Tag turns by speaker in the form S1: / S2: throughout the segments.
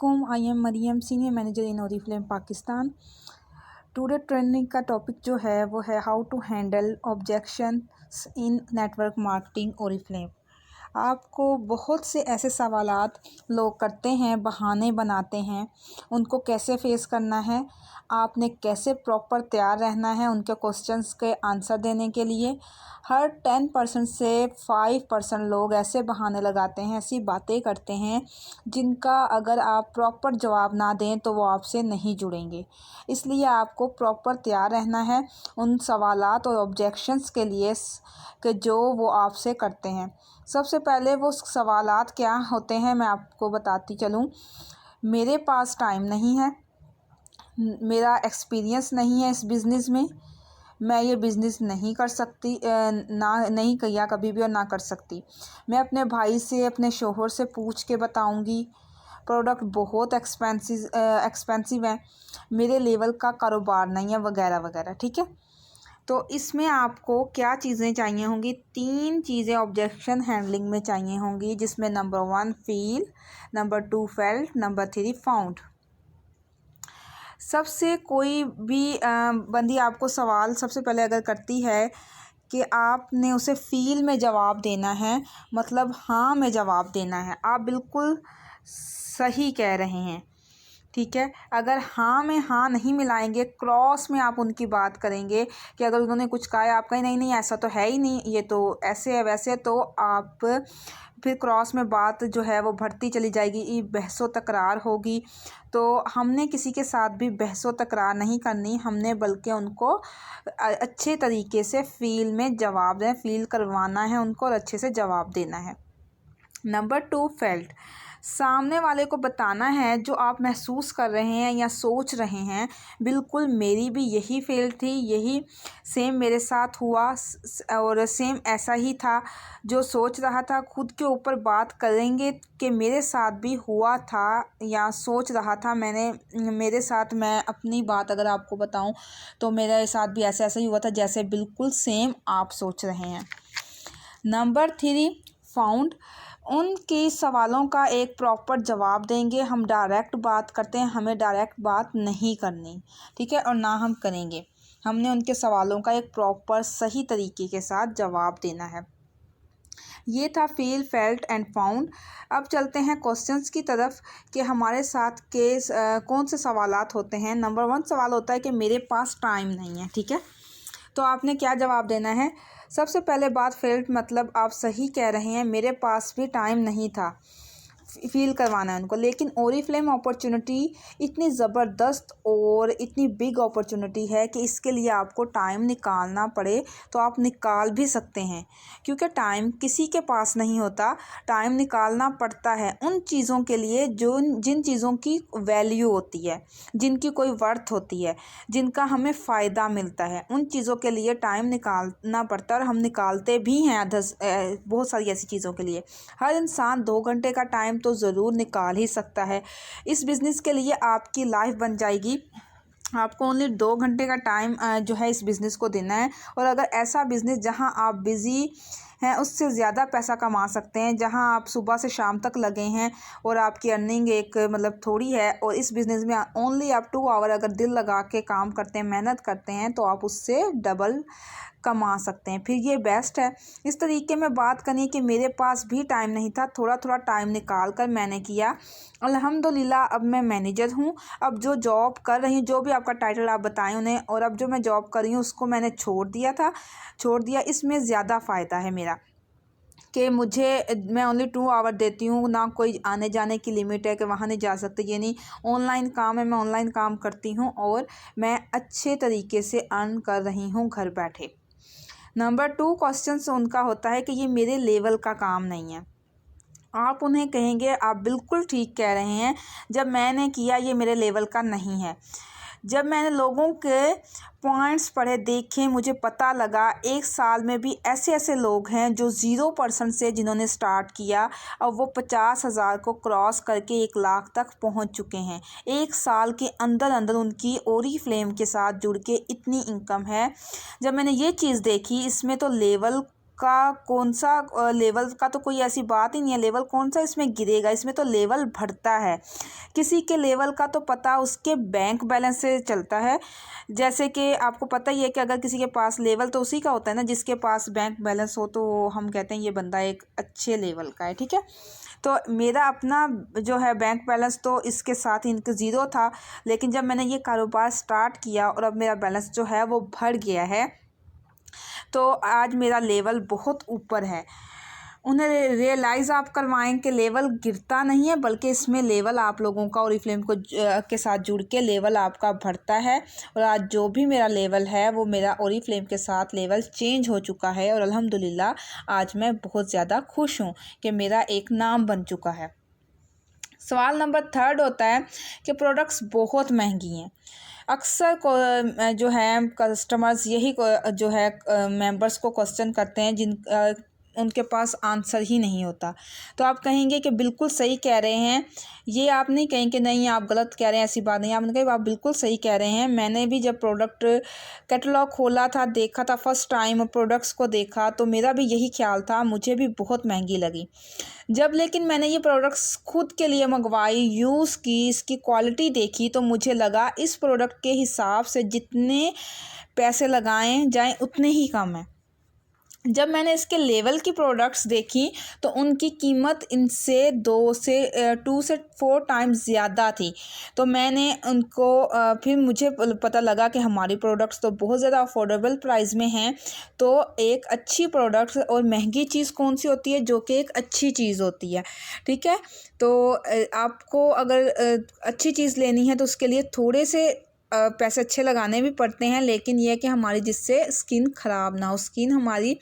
S1: अस्सलामुअलैकुम। I am Maryam, senior manager in Oriflame Pakistan. Today training का topic जो है वो है how to handle objections in network marketing Oriflame. आपको बहुत से ऐसे सवालात लोग करते हैं, बहाने बनाते हैं, उनको कैसे फेस करना है, आपने कैसे प्रॉपर तैयार रहना है उनके क्वेश्चंस के आंसर देने के लिए। हर 10% से 5% लोग ऐसे बहाने लगाते हैं, ऐसी बातें करते हैं जिनका अगर आप प्रॉपर जवाब ना दें तो वो आपसे नहीं जुड़ेंगे। इसलिए आपको प्रॉपर तैयार रहना है उन सवालात और ऑब्जेक्शंस के लिए कि जो वो आपसे करते हैं। सबसे पहले वो सवालात क्या होते हैं मैं आपको बताती चलूँ। मेरे पास टाइम नहीं है, मेरा एक्सपीरियंस नहीं है इस बिज़नेस में, मैं ये बिज़नेस नहीं कर सकती, नहीं किया कभी भी और ना कर सकती। मैं अपने भाई से, अपने शोहर से पूछ के बताऊंगी। प्रोडक्ट बहुत एक्सपेंसिव है, मेरे लेवल का कारोबार नहीं है, वगैरह वगैरह। ठीक है, तो इसमें आपको क्या चीज़ें चाहिए होंगी? 3 चीज़ें ऑब्जेक्शन हैंडलिंग में चाहिए होंगी, जिसमें number 1 feel, number 2 felt, number 3 found. सबसे कोई भी बंदी आपको सवाल सबसे पहले अगर करती है कि आपने उसे फ़ील में जवाब देना है, मतलब हाँ में जवाब देना है, आप बिल्कुल सही कह रहे हैं। ठीक है, अगर हाँ में हाँ नहीं मिलाएंगे, क्रॉस में आप उनकी बात करेंगे कि अगर उन्होंने कुछ कहा है आप कहें नहीं नहीं ऐसा तो है ही नहीं, ये तो ऐसे है वैसे, तो आप फिर क्रॉस में बात जो है वो बढ़ती चली जाएगी, ये बहसो तकरार होगी। तो हमने किसी के साथ भी बहसो तकरार नहीं करनी, हमने बल्कि उनको अच्छे तरीके से फ़ील में जवाब दें, फ़ील करवाना है उनको और अच्छे से जवाब देना है। नंबर 2 फेल्ट, सामने वाले को बताना है जो आप महसूस कर रहे हैं या सोच रहे हैं, बिल्कुल मेरी भी यही फेल थी, यही सेम मेरे साथ हुआ और सेम ऐसा ही था जो सोच रहा था। खुद के ऊपर बात करेंगे कि मेरे साथ भी हुआ था या सोच रहा था मैंने, मेरे साथ, मैं अपनी बात अगर आपको बताऊं तो मेरे साथ भी ऐसा ऐसा ही हुआ था जैसे बिल्कुल सेम आप सोच रहे हैं। नंबर 3 फाउंड, उनके सवालों का एक प्रॉपर जवाब देंगे। हम डायरेक्ट बात करते हैं, हमें डायरेक्ट बात नहीं करनी, ठीक है, और ना हम करेंगे। हमने उनके सवालों का एक प्रॉपर सही तरीके के साथ जवाब देना है। ये था फील, फेल्ट एंड फाउंड। अब चलते हैं क्वेश्चंस की तरफ कि हमारे साथ कौन से सवालात होते हैं। नंबर 1 सवाल होता है कि मेरे पास टाइम नहीं है। ठीक है, तो आपने क्या जवाब देना है? सबसे पहले बात फेल्ट, मतलब आप सही कह रहे हैं, मेरे पास भी टाइम नहीं था, फ़ील करवाना है उनको। लेकिन ओरिफ्लेम अपॉर्चुनिटी इतनी ज़बरदस्त और इतनी बिग अपॉर्चुनिटी है कि इसके लिए आपको टाइम निकालना पड़े तो आप निकाल भी सकते हैं, क्योंकि टाइम किसी के पास नहीं होता। टाइम निकालना पड़ता है उन चीज़ों के लिए जिन चीज़ों की वैल्यू होती है, जिनकी कोई वर्थ होती है, जिनका हमें फ़ायदा मिलता है, उन चीज़ों के लिए टाइम निकालना पड़ता है और हम निकालते भी हैं बहुत सारी ऐसी चीज़ों के लिए। हर इंसान 2 घंटे का टाइम तो ज़रूर निकाल ही सकता है। इस बिज़नेस के लिए आपकी लाइफ बन जाएगी। आपको ओनली 2 घंटे का टाइम जो है इस बिज़नेस को देना है। और अगर ऐसा बिज़नेस जहां आप बिज़ी हैं उससे ज़्यादा पैसा कमा सकते हैं, जहां आप सुबह से शाम तक लगे हैं और आपकी अर्निंग एक मतलब थोड़ी है, और इस बिज़नेस में ओनली आप 2 आवर अगर दिल लगा के काम करते हैं, मेहनत करते हैं, तो आप उससे डबल कमा सकते हैं। फिर ये बेस्ट है। इस तरीके में बात करनी कि मेरे पास भी टाइम नहीं था, थोड़ा थोड़ा टाइम निकाल कर मैंने किया। अल्हम्दुलिल्लाह अब मैं मैनेजर हूँ। अब जो जॉब कर रही हूँ, जो भी आपका टाइटल आप बताएं उन्हें, और अब जो मैं जॉब कर रही हूँ उसको मैंने छोड़ दिया। इसमें ज़्यादा फ़ायदा है मेरा कि मैं ओनली 2 आवर देती हूँ, ना कोई आने जाने की लिमिट है कि वहाँ नहीं जा सकते। ये नहीं, ऑनलाइन काम है, मैं ऑनलाइन काम करती हूँ और मैं अच्छे तरीके से अर्न कर रही हूँ घर बैठे। नंबर 2 क्वेश्चन उनका होता है कि ये मेरे लेवल का काम नहीं है। आप उन्हें कहेंगे आप बिल्कुल ठीक कह रहे हैं, जब मैंने किया ये मेरे लेवल का नहीं है। जब मैंने लोगों के पॉइंट्स पढ़े, देखे, मुझे पता लगा 1 साल में भी ऐसे ऐसे लोग हैं जो 0% से जिन्होंने स्टार्ट किया और वो 50,000 को क्रॉस करके 1 लाख तक पहुंच चुके हैं। 1 साल के अंदर अंदर उनकी ओरिफ्लेम के साथ जुड़ के इतनी इनकम है। जब मैंने ये चीज़ देखी, इसमें तो लेवल का कौन सा लेवल का तो कोई ऐसी बात ही नहीं है, लेवल कौन सा इसमें गिरेगा, इसमें तो लेवल बढ़ता है। किसी के लेवल का तो पता उसके बैंक बैलेंस से चलता है। जैसे कि आपको पता ही है कि अगर किसी के पास लेवल तो उसी का होता है ना जिसके पास बैंक बैलेंस हो, तो हम कहते हैं ये बंदा एक अच्छे लेवल का है, ठीक है। तो मेरा अपना जो है बैंक बैलेंस तो इसके साथ इनके ज़ीरो था, लेकिन जब मैंने ये कारोबार स्टार्ट किया और अब मेरा बैलेंस जो है वो बढ़ गया है, तो आज मेरा लेवल बहुत ऊपर है। उन्हें रियलाइज़ आप करवाएं कि लेवल गिरता नहीं है, बल्कि इसमें लेवल आप लोगों का ओरिफ्लेम को के साथ जुड़ के लेवल आपका बढ़ता है। और आज जो भी मेरा लेवल है वो मेरा ओरिफ्लेम के साथ लेवल चेंज हो चुका है, और अल्हम्दुलिल्लाह आज मैं बहुत ज़्यादा खुश हूँ कि मेरा एक नाम बन चुका है। सवाल नंबर 3 होता है कि प्रोडक्ट्स बहुत महंगी हैं। अक्सर को जो है कस्टमर्स यही जो है मेंबर्स को क्वेश्चन करते हैं जिन उनके पास आंसर ही नहीं होता। तो आप कहेंगे कि बिल्कुल सही कह रहे हैं, ये आप नहीं कहेंगे कि नहीं आप गलत कह रहे हैं, ऐसी बात नहीं। आपने कहा आप बिल्कुल सही कह रहे हैं। मैंने भी जब प्रोडक्ट कैटलॉग खोला था, देखा था फर्स्ट टाइम प्रोडक्ट्स को देखा, तो मेरा भी यही ख्याल था, मुझे भी बहुत महंगी लगी। जब लेकिन मैंने ये प्रोडक्ट्स खुद के लिए मंगवाई, यूज़ की, इसकी क्वालिटी देखी, तो मुझे लगा इस प्रोडक्ट के हिसाब से जितने पैसे लगाएं जाएं उतने ही कम हैं। जब मैंने इसके लेवल की प्रोडक्ट्स देखी तो उनकी कीमत इनसे 2 से 4 टाइम्स ज़्यादा थी। तो मैंने उनको फिर मुझे पता लगा कि हमारी प्रोडक्ट्स तो बहुत ज़्यादा अफोर्डेबल प्राइस में हैं। तो एक अच्छी प्रोडक्ट्स और महंगी चीज़ कौन सी होती है, जो कि एक अच्छी चीज़ होती है, ठीक है। तो आपको अगर अच्छी चीज़ लेनी है तो उसके लिए थोड़े से पैसे अच्छे लगाने भी पड़ते हैं, लेकिन यह है कि हमारी जिससे स्किन ख़राब ना हो। स्किन हमारी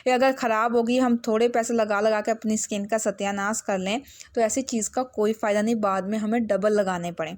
S1: अगर ख़राब होगी, हम थोड़े पैसे लगा लगा के अपनी स्किन का सत्यानाश कर लें, तो ऐसी चीज़ का कोई फ़ायदा नहीं, बाद में हमें डबल लगाने पड़े।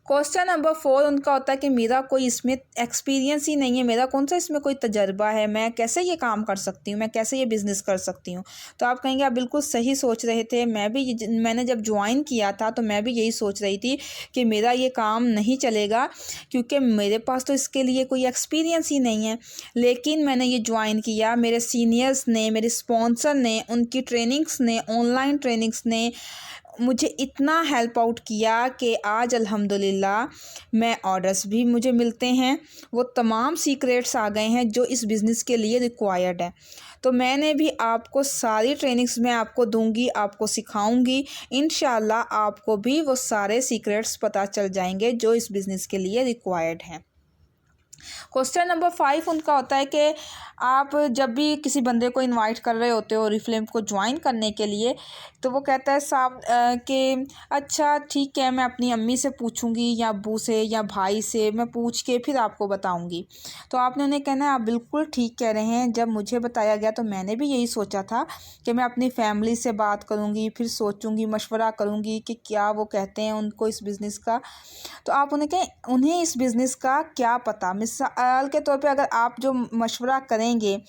S1: क्वेश्चन नंबर 4 उनका होता है कि मेरा कोई इसमें एक्सपीरियंस ही नहीं है, मेरा कौन सा इसमें कोई तजर्बा है, मैं कैसे ये काम कर सकती हूँ, मैं कैसे ये बिज़नेस कर सकती हूँ। तो आप कहेंगे आप बिल्कुल सही सोच रहे थे। मैंने जब ज्वाइन किया था तो मैं भी यही सोच रही थी कि मेरा ये काम नहीं चलेगा, क्योंकि मेरे पास तो इसके लिए कोई एक्सपीरियंस ही नहीं है। लेकिन मैंने ये ज्वाइन किया, मेरे सीनियर्स ने, मेरे स्पॉन्सर ने, उनकी ट्रेनिंग्स ने, ऑनलाइन ट्रेनिंग्स ने मुझे इतना हेल्प आउट किया कि आज अल्हम्दुलिल्लाह मैं ऑर्डर्स भी मुझे मिलते हैं। वो तमाम सीक्रेट्स आ गए हैं जो इस बिज़नेस के लिए रिक्वायर्ड है। तो मैंने भी आपको सारी ट्रेनिंग्स मैं आपको दूंगी, आपको सिखाऊंगी। इंशाल्लाह आपको भी वो सारे सीक्रेट्स पता चल जाएंगे जो इस बिज़नेस के लिए रिक्वायर्ड हैं। क्वेश्चन नंबर 5 उनका होता है कि आप जब भी किसी बंदे को इनवाइट कर रहे होते हो ओरिफ्लेम को ज्वाइन करने के लिए, तो वो कहता है साहब कि अच्छा ठीक है, मैं अपनी अम्मी से पूछूंगी या अब्बू से या भाई से मैं पूछ के फिर आपको बताऊंगी। तो आपने उन्हें कहना है आप बिल्कुल ठीक कह रहे हैं। जब मुझे बताया गया तो मैंने भी यही सोचा था कि मैं अपनी फैमिली से बात करूंगी, फिर सोचूंगी, मशवरा करूंगी कि क्या वो कहते हैं उनको इस बिज़नेस का। तो आप उन्हें कहें उन्हें इस बिज़नेस का क्या पता। मिसाल के तौर पे अगर आप जो मशवरा करेंगे,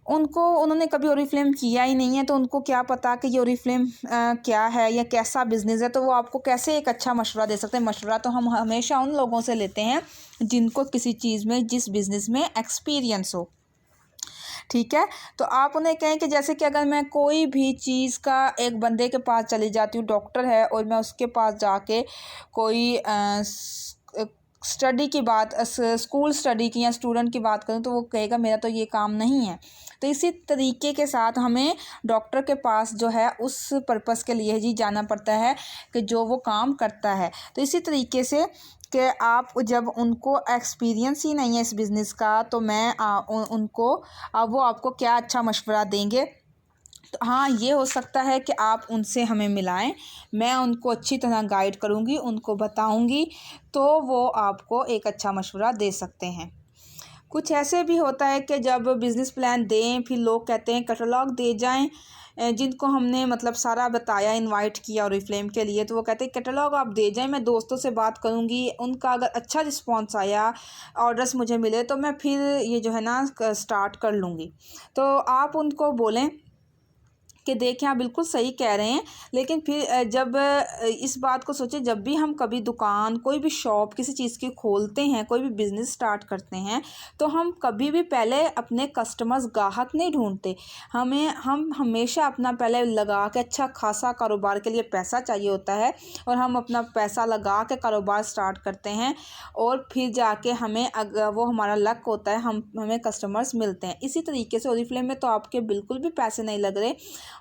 S1: उन्होंने कभी ओरिफ्लेम किया ही नहीं है, तो उनको क्या पता कि ये ओरिफ्लेम क्या है या कैसा बिज़नेस है, तो वो आपको कैसे एक अच्छा मशवरा दे सकते हैं। मशवरा तो हम हमेशा उन लोगों से लेते हैं जिनको किसी चीज़ में, जिस बिज़नेस में एक्सपीरियंस हो, ठीक है। तो आप उन्हें कहें कि जैसे कि अगर मैं कोई भी चीज़ का एक बंदे के पास चली जाती हूँ, डॉक्टर है, और मैं उसके पास जाके कोई स्टडी की बात, स्कूल स्टडी की या स्टूडेंट की बात करूँ, तो वो कहेगा मेरा तो ये काम नहीं है। तो इसी तरीके के साथ हमें डॉक्टर के पास जो है उस पर्पस के लिए ही जाना पड़ता है कि जो वो काम करता है। तो इसी तरीके से कि आप जब उनको एक्सपीरियंस ही नहीं है इस बिज़नेस का, तो मैं उनको वो आपको क्या अच्छा मशवरा देंगे। तो हाँ, ये हो सकता है कि आप उनसे हमें मिलाएं, मैं उनको अच्छी तरह गाइड करूँगी, उनको बताऊँगी, तो वो आपको एक अच्छा मशवरा दे सकते हैं। कुछ ऐसे भी होता है कि जब बिज़नेस प्लान दें, फिर लोग कहते हैं कैटलॉग दे जाएं, जिनको हमने मतलब सारा बताया, इनवाइट किया ओरिफ्लेम के लिए, तो वो कहते हैं कैटलॉग आप दे जाएं, मैं दोस्तों से बात करूंगी, उनका अगर अच्छा रिस्पांस आया, ऑर्डर्स मुझे मिले, तो मैं फिर ये जो है ना स्टार्ट कर लूँगी। तो आप उनको बोलें कि देखें आप बिल्कुल सही कह रहे हैं, लेकिन फिर जब इस बात को सोचें, जब भी हम कभी दुकान, कोई भी शॉप किसी चीज़ की खोलते हैं, कोई भी बिज़नेस स्टार्ट करते हैं, तो हम कभी भी पहले अपने कस्टमर्स, ग्राहक नहीं ढूंढते। हम हमेशा अपना पहले लगा के, अच्छा खासा कारोबार के लिए पैसा चाहिए होता है और हम अपना पैसा लगा के कारोबार स्टार्ट करते हैं और फिर जाके हमें वो हमारा लक होता है, हमें कस्टमर्स मिलते हैं। इसी तरीके से ओरिफ्लेम में तो आपके बिल्कुल भी पैसे नहीं लग रहे,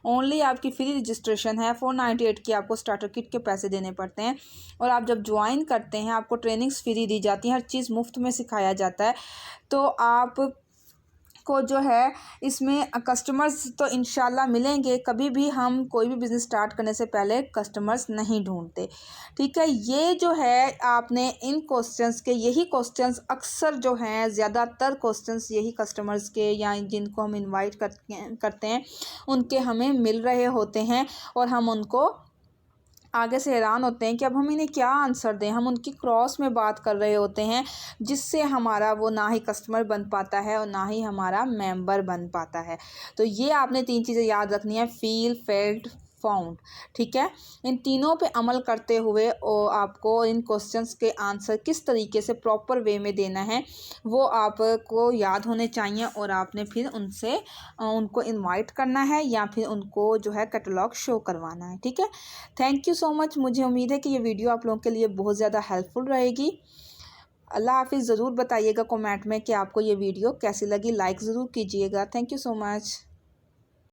S1: ओनली आपकी फ्री रजिस्ट्रेशन है। 498 की आपको स्टार्टर किट के पैसे देने पड़ते हैं और आप जब ज्वाइन करते हैं आपको ट्रेनिंग्स फ्री दी जाती हैं, हर चीज़ मुफ्त में सिखाया जाता है। तो आप को जो है इसमें कस्टमर्स तो इंशाल्लाह मिलेंगे। कभी भी हम कोई भी बिज़नेस स्टार्ट करने से पहले कस्टमर्स नहीं ढूंढते, ठीक है। ये जो है आपने इन क्वेश्चंस के, यही क्वेश्चंस अक्सर जो हैं, ज़्यादातर क्वेश्चंस यही कस्टमर्स के या जिनको हम इनवाइट करते हैं उनके हमें मिल रहे होते हैं और हम उनको आगे से हैरान होते हैं कि अब हम इन्हें क्या आंसर दें। हम उनकी क्रॉस में बात कर रहे होते हैं, जिससे हमारा वो ना ही कस्टमर बन पाता है और ना ही हमारा मेंबर बन पाता है। तो ये आपने 3 चीज़ें याद रखनी है, फील, फेल्ट, फाउंड, ठीक है। इन तीनों पे अमल करते हुए आपको इन क्वेश्चंस के आंसर किस तरीके से प्रॉपर वे में देना है वो आपको याद होने चाहिए और आपने फिर उनको इनवाइट करना है या फिर उनको जो है कैटलॉग शो करवाना है, ठीक है। Thank you so much. मुझे उम्मीद है कि ये वीडियो आप लोगों के लिए बहुत ज़्यादा हेल्पफुल रहेगी। अल्लाह हाफिज़। ज़रूर बताइएगा कमेंट में कि आपको ये वीडियो कैसी लगी, लाइक ज़रूर कीजिएगा। Thank you so much.